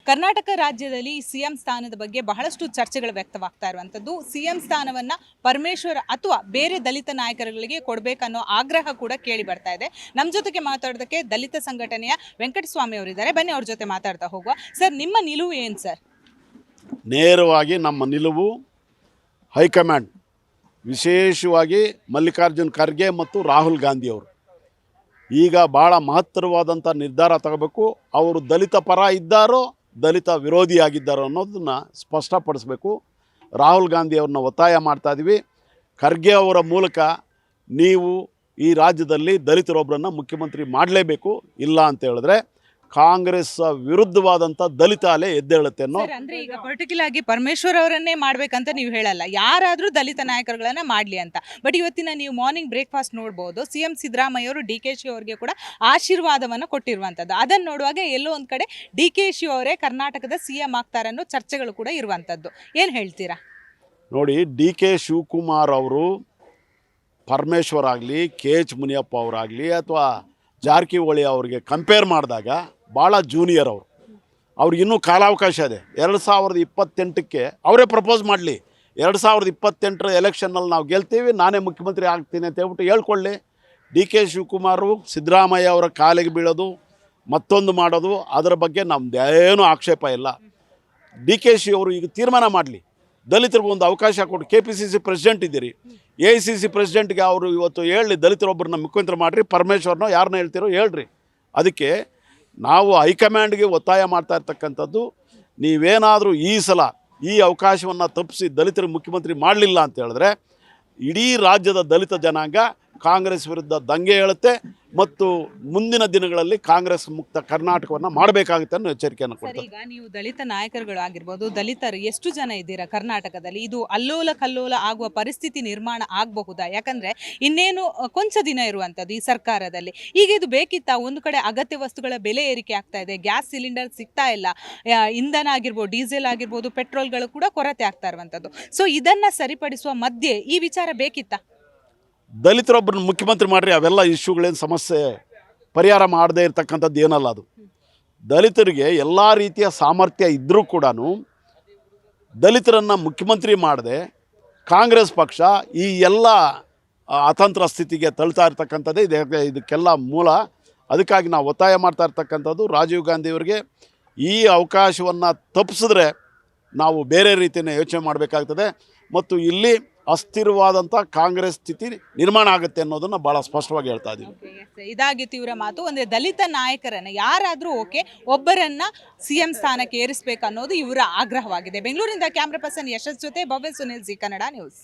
ಕರ್ನಾಟಕ ರಾಜ್ಯದಲ್ಲಿ ಸಿಎಂ ಸ್ಥಾನದ ಬಗ್ಗೆ ಬಹಳಷ್ಟು ಚರ್ಚೆಗಳು ವ್ಯಕ್ತವಾಗ್ತಾ ಇರುವಂತದ್ದು. ಸಿಎಂ ಸ್ಥಾನವನ್ನ ಪರಮೇಶ್ವರ್ ಅಥವಾ ಬೇರೆ ದಲಿತ ನಾಯಕರುಗಳಿಗೆ ಕೊಡಬೇಕನ್ನೋ ಆಗ್ರಹ ಕೂಡ ಕೇಳಿ ಬರ್ತಾ ಇದೆ. ನಮ್ಮ ಜೊತೆಗೆ ಮಾತಾಡೋದಕ್ಕೆ ದಲಿತ ಸಂಘಟನೆಯ ವೆಂಕಟಸ್ವಾಮಿ ಅವರಿದ್ದಾರೆ. ಬನ್ನಿ ಅವ್ರ ಜೊತೆ ಮಾತಾಡ್ತಾ ಹೋಗುವ. ಸರ್, ನಿಮ್ಮ ನಿಲುವು ಏನು ಸರ್? ನೇರವಾಗಿ ನಮ್ಮ ನಿಲುವು ಹೈಕಮಾಂಡ್, ವಿಶೇಷವಾಗಿ ಮಲ್ಲಿಕಾರ್ಜುನ್ ಖರ್ಗೆ ಮತ್ತು ರಾಹುಲ್ ಗಾಂಧಿ ಅವರು ಈಗ ಭಾಳ ಮಹತ್ತರವಾದಂಥ ನಿರ್ಧಾರ ತಗೋಬೇಕು. ಅವರು ದಲಿತ ಪರ ಇದ್ದಾರೋ ದಲಿತ ವಿರೋಧಿಯಾಗಿದ್ದಾರೋ ಅನ್ನೋದನ್ನು ಸ್ಪಷ್ಟಪಡಿಸಬೇಕು. ರಾಹುಲ್ ಗಾಂಧಿ ಅವ್ರನ್ನ ಒತ್ತಾಯ ಮಾಡ್ತಾಯಿದ್ವಿ. ಖರ್ಗೆ ಅವರ ಮೂಲಕ ನೀವು ಈ ರಾಜ್ಯದಲ್ಲಿ ದಲಿತರೊಬ್ಬರನ್ನು ಮುಖ್ಯಮಂತ್ರಿ ಮಾಡಲೇಬೇಕು, ಇಲ್ಲ ಅಂತ ಹೇಳಿದ್ರೆ ಕಾಂಗ್ರೆಸ್ ವಿರುದ್ಧವಾದಂಥ ದಲಿತ ಅಲೆ ಎದ್ದೇಳುತ್ತೆ ಅನ್ನೋ. ಅಂದ್ರೆ ಈಗ ಪರ್ಟಿಕ್ಯುಲರ್ ಆಗಿ ಪರಮೇಶ್ವರ್ ಅವರನ್ನೇ ಮಾಡ್ಬೇಕಂತ ನೀವು ಹೇಳಲ್ಲ, ಯಾರಾದ್ರೂ ದಲಿತ ನಾಯಕರುಗಳನ್ನ ಮಾಡ್ಲಿ ಅಂತ. ಬಟ್ ಇವತ್ತಿನ ನೀವು ಮಾರ್ನಿಂಗ್ ಬ್ರೇಕ್ಫಾಸ್ಟ್ ನೋಡ್ಬೋದು, ಸಿಎಂ ಸಿದ್ದರಾಮಯ್ಯ ಅವರು DK ಶಿ ಅವರಿಗೆ ಕೂಡ ಆಶೀರ್ವಾದವನ್ನು ಕೊಟ್ಟಿರುವಂಥದ್ದು. ಅದನ್ನು ನೋಡುವಾಗ ಎಲ್ಲೋ ಒಂದು ಕಡೆ DK ಶಿ ಅವರೇ ಕರ್ನಾಟಕದ CM ಆಗ್ತಾರೆ ಅನ್ನೋ ಚರ್ಚೆಗಳು ಕೂಡ ಇರುವಂಥದ್ದು. ಏನು ಹೇಳ್ತೀರಾ? ನೋಡಿ, DK ಶಿವಕುಮಾರ್ ಅವರು ಪರಮೇಶ್ವರ್ ಆಗಲಿ, KH ಮುನಿಯಪ್ಪ ಅವರಾಗಲಿ ಅಥವಾ ಜಾರಕಿಹೊಳಿ ಅವರಿಗೆ ಕಂಪೇರ್ ಮಾಡಿದಾಗ ಭಾಳ ಜೂನಿಯರ್ ಅವರು. ಅವ್ರಿಗೆ ಇನ್ನೂ ಕಾಲಾವಕಾಶ ಇದೆ. 2028ಕ್ಕೆ ಅವರೇ ಪ್ರಪೋಸ್ ಮಾಡಲಿ. 2028 ಎಲೆಕ್ಷನ್ನಲ್ಲಿ ನಾವು ಗೆಲ್ತೀವಿ, ನಾನೇ ಮುಖ್ಯಮಂತ್ರಿ ಆಗ್ತೀನಿ ಅಂತ ಹೇಳ್ಬಿಟ್ಟು ಹೇಳ್ಕೊಳ್ಳಿ. DK ಶಿವಕುಮಾರು ಸಿದ್ದರಾಮಯ್ಯ ಅವರ ಕಾಲಿಗೆ ಬೀಳೋದು, ಮತ್ತೊಂದು ಮಾಡೋದು, ಅದರ ಬಗ್ಗೆ ನಮ್ಮದೇನೂ ಆಕ್ಷೇಪ ಇಲ್ಲ. DK ಶಿ ಅವರು ಈಗ ತೀರ್ಮಾನ ಮಾಡಲಿ. ದಲಿತರಿಗೆ ಒಂದು ಅವಕಾಶ ಕೊಟ್ಟು, KPCC ಪ್ರೆಸಿಡೆಂಟ್ ಇದ್ದೀರಿ, AICC ಪ್ರೆಸಿಡೆಂಟ್ಗೆ ಅವರು ಇವತ್ತು ಹೇಳಿ ದಲಿತರೊಬ್ಬರನ್ನ ಮುಖ್ಯಮಂತ್ರಿ ಮಾಡಿರಿ, ಪರಮೇಶ್ವರ್ನೋ ಯಾರನ್ನ ಹೇಳ್ತಿರೋ ಹೇಳ್ರಿ. ಅದಕ್ಕೆ ನಾವು ಹೈಕಮಾಂಡ್ಗೆ ಒತ್ತಾಯ ಮಾಡ್ತಾ ಇರ್ತಕ್ಕಂಥದ್ದು, ನೀವೇನಾದರೂ ಈ ಸಲ ಈ ಅವಕಾಶವನ್ನು ತಪ್ಪಿಸಿ ದಲಿತರಿಗೆ ಮುಖ್ಯಮಂತ್ರಿ ಮಾಡಲಿಲ್ಲ ಅಂತ ಹೇಳಿದ್ರೆ ಇಡೀ ರಾಜ್ಯದ ದಲಿತ ಜನಾಂಗ ಕಾಂಗ್ರೆಸ್ ವಿರುದ್ಧ ದಂಗೆ ಹೇಳುತ್ತೆ ಮತ್ತು ಮುಂದಿನ ದಿನಗಳಲ್ಲಿ ಕಾಂಗ್ರೆಸ್ ಮುಕ್ತ ಕರ್ನಾಟಕವನ್ನು ಮಾಡಬೇಕಾಗುತ್ತೆ ಅನ್ನೋ ಎಚ್ಚರಿಕೆಯನ್ನು ಕೊಡ್ತಾರೆ. ಈಗ ನೀವು ದಲಿತ ನಾಯಕರುಗಳು ಆಗಿರ್ಬೋದು, ದಲಿತರು ಎಷ್ಟು ಜನ ಇದ್ದೀರಾ ಕರ್ನಾಟಕದಲ್ಲಿ? ಇದು ಅಲ್ಲೋಲ ಕಲ್ಲೋಲ ಆಗುವ ಪರಿಸ್ಥಿತಿ ನಿರ್ಮಾಣ ಆಗಬಹುದಾ? ಯಾಕಂದ್ರೆ ಇನ್ನೇನು ಕೊಂಚ ದಿನ ಇರುವಂಥದ್ದು ಈ ಸರ್ಕಾರದಲ್ಲಿ. ಈಗ ಇದು ಬೇಕಿತ್ತಾ? ಒಂದು ಕಡೆ ಅಗತ್ಯ ವಸ್ತುಗಳ ಬೆಲೆ ಏರಿಕೆ ಆಗ್ತಾ ಇದೆ, ಗ್ಯಾಸ್ ಸಿಲಿಂಡರ್ ಸಿಗ್ತಾ ಇಲ್ಲ, ಇಂಧನ ಆಗಿರ್ಬೋದು, ಡೀಸೆಲ್ ಆಗಿರ್ಬೋದು, ಪೆಟ್ರೋಲ್ಗಳು ಕೂಡ ಕೊರತೆ ಆಗ್ತಾ ಇರುವಂಥದ್ದು. ಸೊ ಇದನ್ನ ಸರಿಪಡಿಸುವ ಮಧ್ಯೆ ಈ ವಿಚಾರ ಬೇಕಿತ್ತಾ? ದಲಿತರೊಬ್ಬರನ್ನ ಮುಖ್ಯಮಂತ್ರಿ ಮಾಡಿರಿ, ಅವೆಲ್ಲ ಇಶ್ಯೂಗಳೇನು ಸಮಸ್ಯೆ ಪರಿಹಾರ ಮಾಡದೇ ಇರತಕ್ಕಂಥದ್ದು ಏನಲ್ಲ. ಅದು ದಲಿತರಿಗೆ ಎಲ್ಲ ರೀತಿಯ ಸಾಮರ್ಥ್ಯ ಇದ್ದರೂ ಕೂಡ ದಲಿತರನ್ನು ಮುಖ್ಯಮಂತ್ರಿ ಮಾಡದೆ ಕಾಂಗ್ರೆಸ್ ಪಕ್ಷ ಈ ಎಲ್ಲ ಅತಂತ್ರ ಸ್ಥಿತಿಗೆ ತಳ್ತಾ ಇರ್ತಕ್ಕಂಥದ್ದೇ ಇದಕ್ಕೆಲ್ಲ ಮೂಲ. ಅದಕ್ಕಾಗಿ ನಾವು ಒತ್ತಾಯ ಮಾಡ್ತಾ ಇರ್ತಕ್ಕಂಥದ್ದು ರಾಜೀವ್ ಗಾಂಧಿಯವರಿಗೆ ಈ ಅವಕಾಶವನ್ನು ತಪ್ಪಿಸಿದ್ರೆ ನಾವು ಬೇರೆ ರೀತಿಯ ಯೋಚನೆ ಮಾಡಬೇಕಾಗ್ತದೆ ಮತ್ತು ಇಲ್ಲಿ ಅಸ್ಥಿರವಾದಂಥ ಕಾಂಗ್ರೆಸ್ ಸ್ಥಿತಿ ನಿರ್ಮಾಣ ಆಗುತ್ತೆ ಅನ್ನೋದನ್ನು ಭಾಳ ಸ್ಪಷ್ಟವಾಗಿ ಹೇಳ್ತಾ ಇದ್ದೀವಿ. ಇದಾಗಿತ್ತು ಇವರ ಮಾತು. ಅಂದರೆ ದಲಿತ ನಾಯಕರನ್ನು ಯಾರಾದರೂ ಓಕೆ, ಒಬ್ಬರನ್ನ CM ಸ್ಥಾನಕ್ಕೆ ಏರಿಸಬೇಕು ಅನ್ನೋದು ಇವರ ಆಗ್ರಹವಾಗಿದೆ. ಬೆಂಗಳೂರಿಂದ ಕ್ಯಾಮ್ರಾ ಪರ್ಸನ್ ಯಶಸ್ ಜೊತೆ ಭವ್ಯ ಸುನಿಲ್, ಜಿ ಕನ್ನಡ ನ್ಯೂಸ್.